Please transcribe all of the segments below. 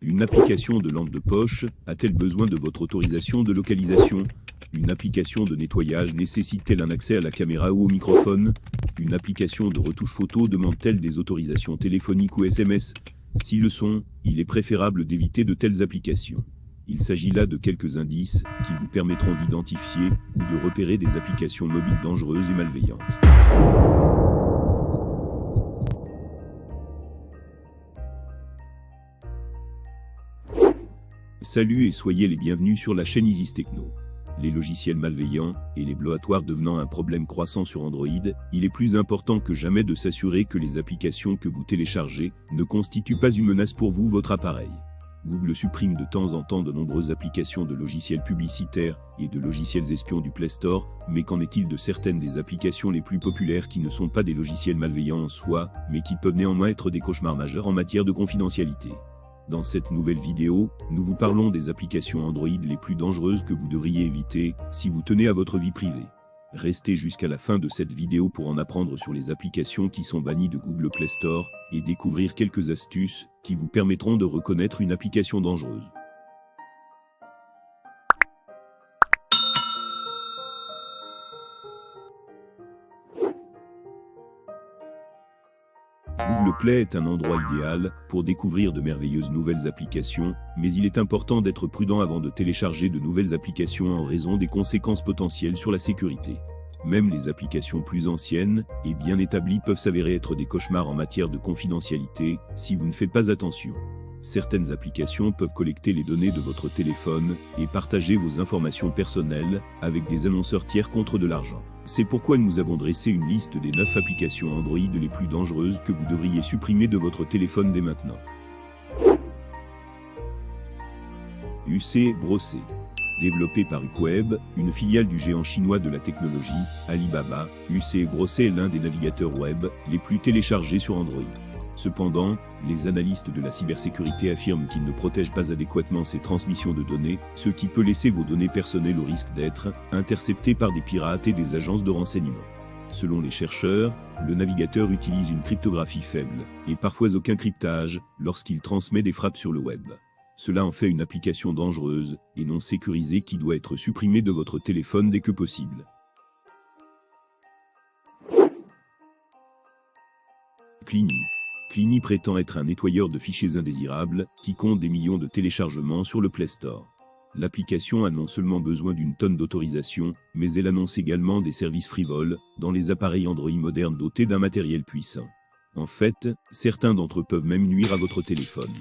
Une application de lampe de poche a-t-elle besoin de votre autorisation de localisation? Une application de nettoyage nécessite-t-elle un accès à la caméra ou au microphone? Une application de retouche photo demande-t-elle des autorisations téléphoniques ou SMS? Si le sont, il est préférable d'éviter de telles applications. Il s'agit là de quelques indices qui vous permettront d'identifier ou de repérer des applications mobiles dangereuses et malveillantes. Salut et soyez les bienvenus sur la chaîne Isis Techno. Les logiciels malveillants et les bloatwares devenant un problème croissant sur Android, il est plus important que jamais de s'assurer que les applications que vous téléchargez ne constituent pas une menace pour vous, votre appareil. Google supprime de temps en temps de nombreuses applications de logiciels publicitaires et de logiciels espions du Play Store, mais qu'en est-il de certaines des applications les plus populaires qui ne sont pas des logiciels malveillants en soi, mais qui peuvent néanmoins être des cauchemars majeurs en matière de confidentialité? Dans cette nouvelle vidéo, nous vous parlons des applications Android les plus dangereuses que vous devriez éviter si vous tenez à votre vie privée. Restez jusqu'à la fin de cette vidéo pour en apprendre sur les applications qui sont bannies de Google Play Store et découvrir quelques astuces qui vous permettront de reconnaître une application dangereuse. Google Play est un endroit idéal pour découvrir de merveilleuses nouvelles applications, mais il est important d'être prudent avant de télécharger de nouvelles applications en raison des conséquences potentielles sur la sécurité. Même les applications plus anciennes et bien établies peuvent s'avérer être des cauchemars en matière de confidentialité si vous ne faites pas attention. Certaines applications peuvent collecter les données de votre téléphone et partager vos informations personnelles avec des annonceurs tiers contre de l'argent. C'est pourquoi nous avons dressé une liste des 9 applications Android les plus dangereuses que vous devriez supprimer de votre téléphone dès maintenant. UC Browser. Développé par UQweb, une filiale du géant chinois de la technologie, Alibaba, UC Browser est l'un des navigateurs web les plus téléchargés sur Android. Cependant, les analystes de la cybersécurité affirment qu'il ne protège pas adéquatement ces transmissions de données, ce qui peut laisser vos données personnelles au risque d'être interceptées par des pirates et des agences de renseignement. Selon les chercheurs, le navigateur utilise une cryptographie faible, et parfois aucun cryptage, lorsqu'il transmet des frappes sur le web. Cela en fait une application dangereuse et non sécurisée qui doit être supprimée de votre téléphone dès que possible. Cleany. Cleany prétend être un nettoyeur de fichiers indésirables qui compte des millions de téléchargements sur le Play Store. L'application a non seulement besoin d'une tonne d'autorisation, mais elle annonce également des services frivoles dans les appareils Android modernes dotés d'un matériel puissant. En fait, certains d'entre eux peuvent même nuire à votre téléphone.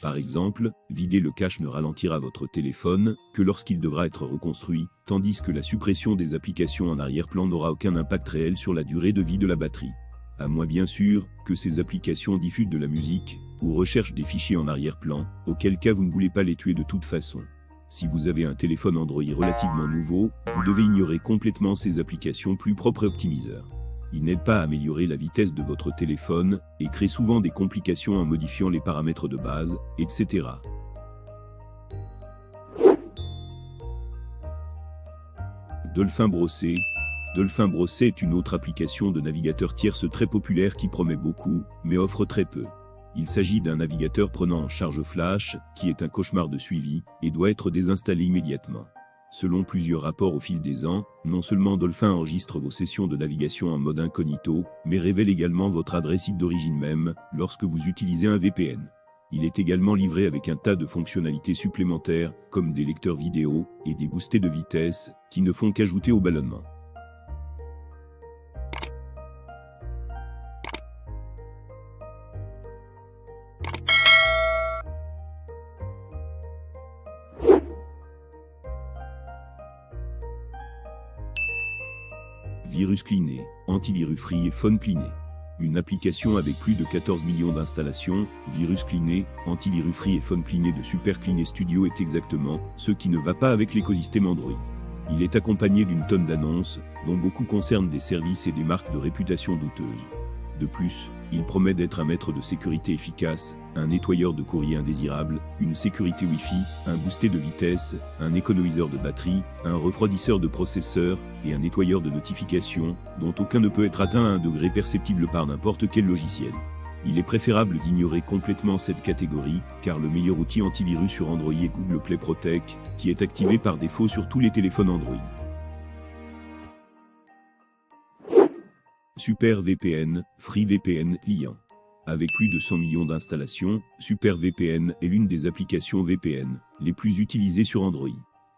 Par exemple, vider le cache ne ralentira votre téléphone que lorsqu'il devra être reconstruit, tandis que la suppression des applications en arrière-plan n'aura aucun impact réel sur la durée de vie de la batterie. À moins bien sûr que ces applications diffusent de la musique ou recherchent des fichiers en arrière-plan, auquel cas vous ne voulez pas les tuer de toute façon. Si vous avez un téléphone Android relativement nouveau, vous devez ignorer complètement ces applications plus propres et optimiseurs. Ils n'aident pas à améliorer la vitesse de votre téléphone et créent souvent des complications en modifiant les paramètres de base, etc. Dolphin Browser. Dolphin Browser est une autre application de navigateur tierce très populaire qui promet beaucoup, mais offre très peu. Il s'agit d'un navigateur prenant en charge Flash, qui est un cauchemar de suivi, et doit être désinstallé immédiatement. Selon plusieurs rapports au fil des ans, non seulement Dolphin enregistre vos sessions de navigation en mode incognito, mais révèle également votre adresse IP d'origine même, lorsque vous utilisez un VPN. Il est également livré avec un tas de fonctionnalités supplémentaires, comme des lecteurs vidéo et des boosters de vitesse, qui ne font qu'ajouter au ballonnement. Virus Cleaner, Antivirus Free et Phone Cleaner. Une application avec plus de 14 millions d'installations, Virus Cleaner, Antivirus Free et Phone Cleaner de Super Cleaner Studio est exactement ce qui ne va pas avec l'écosystème Android. Il est accompagné d'une tonne d'annonces, dont beaucoup concernent des services et des marques de réputation douteuses. De plus, il promet d'être un maître de sécurité efficace, un nettoyeur de courrier indésirable, une sécurité Wi-Fi, un boosté de vitesse, un économiseur de batterie, un refroidisseur de processeur et un nettoyeur de notifications, dont aucun ne peut être atteint à un degré perceptible par n'importe quel logiciel. Il est préférable d'ignorer complètement cette catégorie, car le meilleur outil antivirus sur Android est Google Play Protect, qui est activé par défaut sur tous les téléphones Android. SuperVPN, FreeVPN, Liant. Avec plus de 100 millions d'installations, SuperVPN est l'une des applications VPN les plus utilisées sur Android.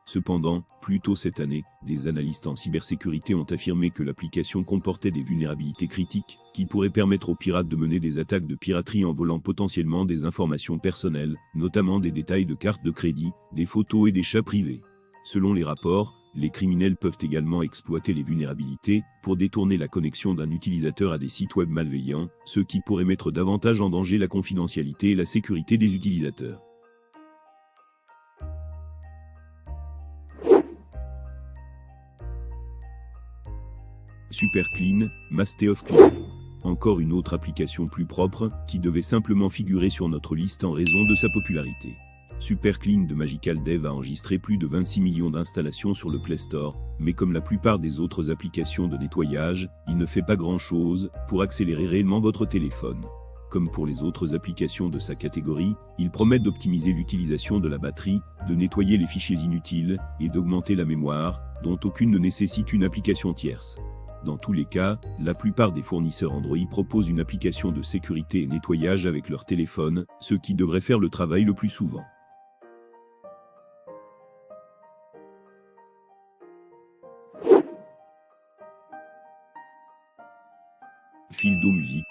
Cependant, plus tôt cette année, des analystes en cybersécurité ont affirmé que l'application comportait des vulnérabilités critiques, qui pourraient permettre aux pirates de mener des attaques de piraterie en volant potentiellement des informations personnelles, notamment des détails de cartes de crédit, des photos et des chats privés. Selon les rapports, les criminels peuvent également exploiter les vulnérabilités pour détourner la connexion d'un utilisateur à des sites web malveillants, ce qui pourrait mettre davantage en danger la confidentialité et la sécurité des utilisateurs. SuperClean, Master of Clean. Encore une autre application plus propre, qui devait simplement figurer sur notre liste en raison de sa popularité. SuperClean de Magical Dev a enregistré plus de 26 millions d'installations sur le Play Store, mais comme la plupart des autres applications de nettoyage, il ne fait pas grand-chose pour accélérer réellement votre téléphone. Comme pour les autres applications de sa catégorie, il promet d'optimiser l'utilisation de la batterie, de nettoyer les fichiers inutiles et d'augmenter la mémoire, dont aucune ne nécessite une application tierce. Dans tous les cas, la plupart des fournisseurs Android proposent une application de sécurité et nettoyage avec leur téléphone, ce qui devrait faire le travail le plus souvent. Fildo Music.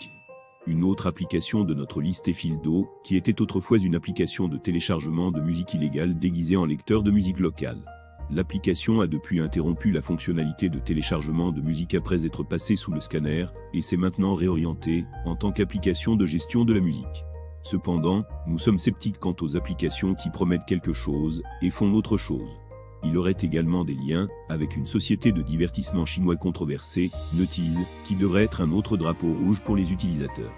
Une autre application de notre liste est Fildo, qui était autrefois une application de téléchargement de musique illégale déguisée en lecteur de musique locale. L'application a depuis interrompu la fonctionnalité de téléchargement de musique après être passée sous le scanner, et s'est maintenant réorientée en tant qu'application de gestion de la musique. Cependant, nous sommes sceptiques quant aux applications qui promettent quelque chose et font autre chose. Il aurait également des liens avec une société de divertissement chinois controversée, NetEase, qui devrait être un autre drapeau rouge pour les utilisateurs.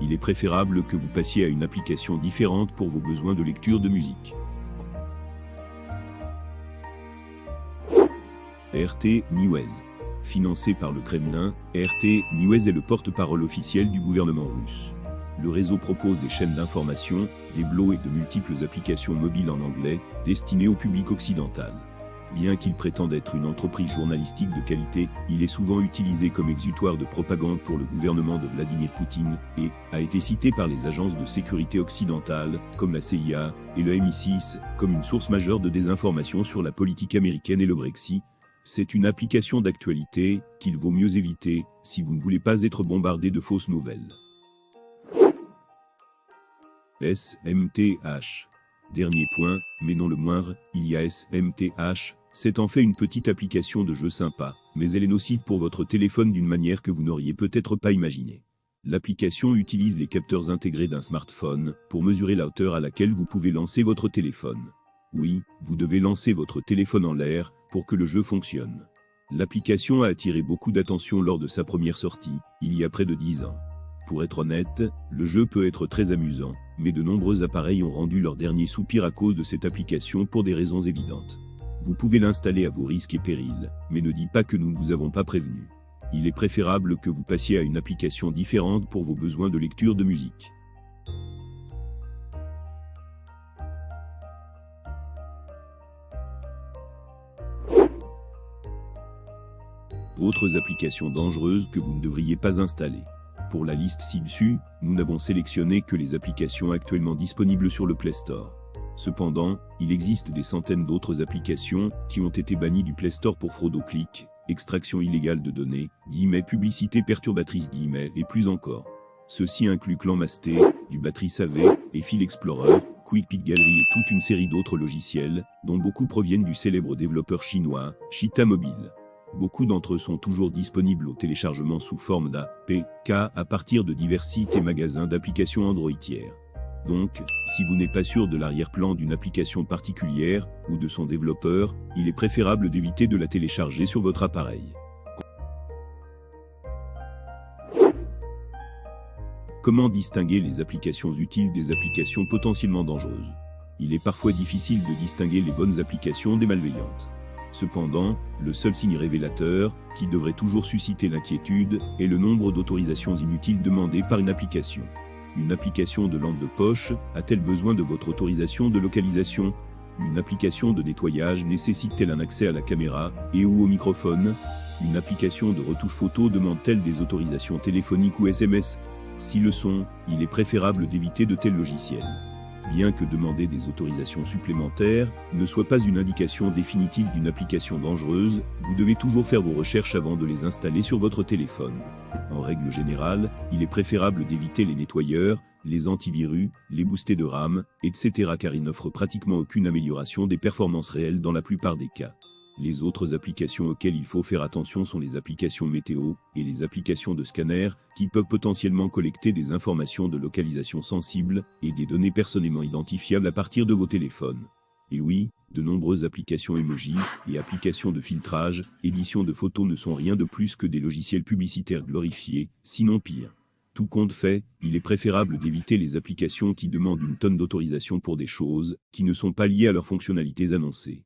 Il est préférable que vous passiez à une application différente pour vos besoins de lecture de musique. RT News. Financé par le Kremlin, RT News est le porte-parole officiel du gouvernement russe. Le réseau propose des chaînes d'information, des blogs et de multiples applications mobiles en anglais, destinées au public occidental. Bien qu'il prétende être une entreprise journalistique de qualité, il est souvent utilisé comme exutoire de propagande pour le gouvernement de Vladimir Poutine, et a été cité par les agences de sécurité occidentales, comme la CIA, et le MI6, comme une source majeure de désinformation sur la politique américaine et le Brexit. C'est une application d'actualité qu'il vaut mieux éviter si vous ne voulez pas être bombardé de fausses nouvelles. SMTH. Dernier point, mais non le moindre, il y a SMTH. C'est en fait une petite application de jeu sympa, mais elle est nocive pour votre téléphone d'une manière que vous n'auriez peut-être pas imaginée. L'application utilise les capteurs intégrés d'un smartphone pour mesurer la hauteur à laquelle vous pouvez lancer votre téléphone. Oui, vous devez lancer votre téléphone en l'air pour que le jeu fonctionne. L'application a attiré beaucoup d'attention lors de sa première sortie, il y a près de 10 ans. Pour être honnête, le jeu peut être très amusant, mais de nombreux appareils ont rendu leur dernier soupir à cause de cette application pour des raisons évidentes. Vous pouvez l'installer à vos risques et périls, mais ne dites pas que nous ne vous avons pas prévenu. Il est préférable que vous passiez à une application différente pour vos besoins de lecture de musique. Autres applications dangereuses que vous ne devriez pas installer. Pour la liste ci-dessus, nous n'avons sélectionné que les applications actuellement disponibles sur le Play Store. Cependant, il existe des centaines d'autres applications qui ont été bannies du Play Store pour fraude au clic, extraction illégale de données, publicité perturbatrice, et plus encore. Ceci inclut Clanmasté, du Battery Savé, et File Explorer, QuickPick Gallery et toute une série d'autres logiciels, dont beaucoup proviennent du célèbre développeur chinois, Cheetah Mobile. Beaucoup d'entre eux sont toujours disponibles au téléchargement sous forme d'APK à partir de divers sites et magasins d'applications Android tiers. Donc, si vous n'êtes pas sûr de l'arrière-plan d'une application particulière ou de son développeur, il est préférable d'éviter de la télécharger sur votre appareil. Comment distinguer les applications utiles des applications potentiellement dangereuses? Il est parfois difficile de distinguer les bonnes applications des malveillantes. Cependant, le seul signe révélateur, qui devrait toujours susciter l'inquiétude, est le nombre d'autorisations inutiles demandées par une application. Une application de lampe de poche a-t-elle besoin de votre autorisation de localisation? Une application de nettoyage nécessite-t-elle un accès à la caméra et ou au microphone? Une application de retouche photo demande-t-elle des autorisations téléphoniques ou SMS? Si le sont, il est préférable d'éviter de tels logiciels. Bien que demander des autorisations supplémentaires ne soit pas une indication définitive d'une application dangereuse, vous devez toujours faire vos recherches avant de les installer sur votre téléphone. En règle générale, il est préférable d'éviter les nettoyeurs, les antivirus, les boostés de RAM, etc. car ils n'offrent pratiquement aucune amélioration des performances réelles dans la plupart des cas. Les autres applications auxquelles il faut faire attention sont les applications météo et les applications de scanner qui peuvent potentiellement collecter des informations de localisation sensibles et des données personnellement identifiables à partir de vos téléphones. Et oui, de nombreuses applications emoji et applications de filtrage, édition de photos ne sont rien de plus que des logiciels publicitaires glorifiés, sinon pire. Tout compte fait, il est préférable d'éviter les applications qui demandent une tonne d'autorisation pour des choses qui ne sont pas liées à leurs fonctionnalités annoncées.